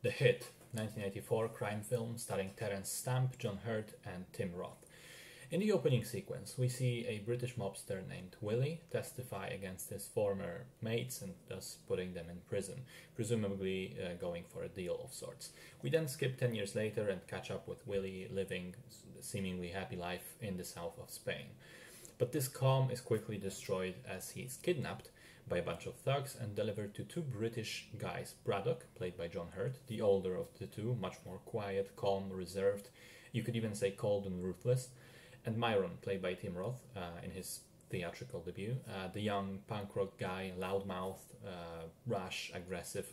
The Hit, 1984 crime film starring Terence Stamp, John Hurt, and Tim Roth. In the opening sequence, we see a British mobster named Willie testify against his former mates and thus putting them in prison, presumably going for a deal of sorts. We then skip 10 years later and catch up with Willie living a seemingly happy life in the south of Spain. But this calm is quickly destroyed as he is kidnapped by a bunch of thugs and delivered to two British guys, Braddock, played by John Hurt, the older of the two, much more quiet, calm, reserved, you could even say cold and ruthless, and Myron, played by Tim Roth in his theatrical debut, the young punk rock guy, loudmouthed, rash, aggressive.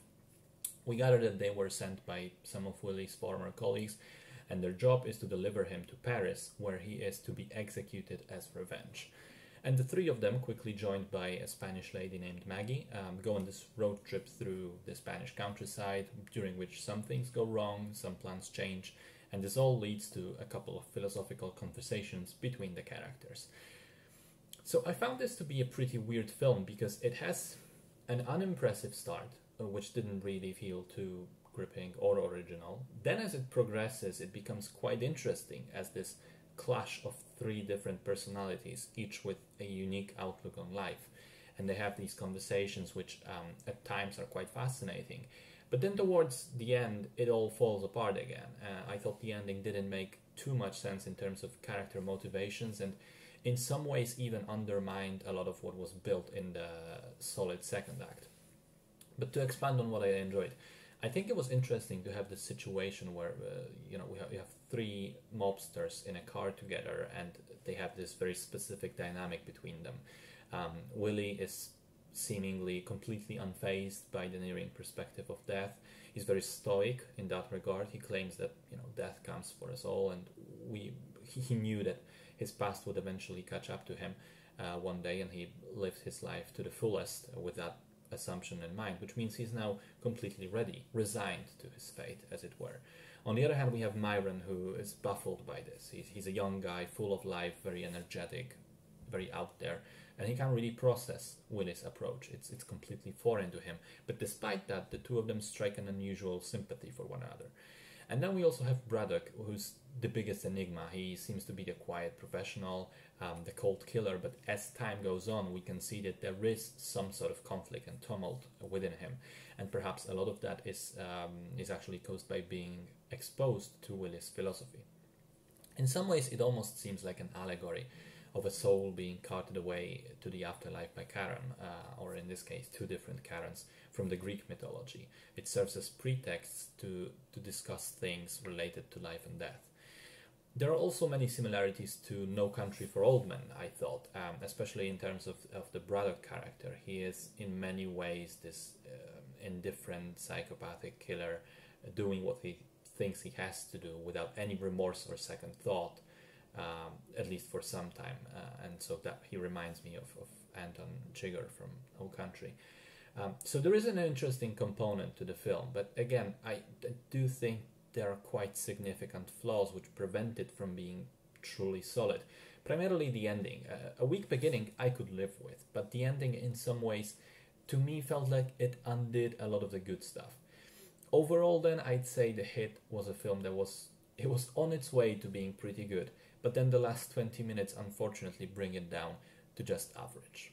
We gather that they were sent by some of Willie's former colleagues, and their job is to deliver him to Paris, where he is to be executed as revenge. And the three of them, quickly joined by a Spanish lady named Maggie, go on this road trip through the Spanish countryside, during which some things go wrong, some plans change, and this all leads to a couple of philosophical conversations between the characters. So I found this to be a pretty weird film because it has an unimpressive start, which didn't really feel too gripping or original. Then as it progresses, it becomes quite interesting as this clash of three different personalities, each with a unique outlook on life. And they have these conversations which at times are quite fascinating. But then towards the end, it all falls apart again. I thought the ending didn't make too much sense in terms of character motivations, and in some ways even undermined a lot of what was built in the solid second act. But to expand on what I enjoyed, I think it was interesting to have this situation where you have three mobsters in a car together, and they have this very specific dynamic between them. Willie is seemingly completely unfazed by the nearing perspective of death. He's very stoic in that regard. He claims that death comes for us all, and he knew that his past would eventually catch up to him one day, and he lived his life to the fullest with that assumption in mind, which means he's now completely ready, resigned to his fate, as it were. On the other hand, we have Myron, who is baffled by this. He's a young guy, full of life, very energetic, very out there, and he can't really process Willie's approach. It's completely foreign to him. But despite that, the two of them strike an unusual sympathy for one another. And then we also have Braddock, who's the biggest enigma. He seems to be the quiet professional, the cold killer, but as time goes on, we can see that there is some sort of conflict and tumult within him. And perhaps a lot of that is actually caused by being exposed to Willie's philosophy. In some ways, it almost seems like an allegory of a soul being carted away to the afterlife by Charon, or in this case, two different Charons from the Greek mythology. It serves as pretext to discuss things related to life and death. There are also many similarities to No Country for Old Men, I thought, especially in terms of the Braddock character. He is in many ways this indifferent psychopathic killer doing what he thinks he has to do without any remorse or second thought, at least for some time. And so that he reminds me of Anton Chigurh from No Country. So there is an interesting component to the film, but again, I do think there are quite significant flaws which prevent it from being truly solid. Primarily the ending. A weak beginning I could live with, but the ending in some ways to me felt like it undid a lot of the good stuff. Overall then, I'd say The Hit was a film that was on its way to being pretty good, but then the last 20 minutes unfortunately bring it down to just average.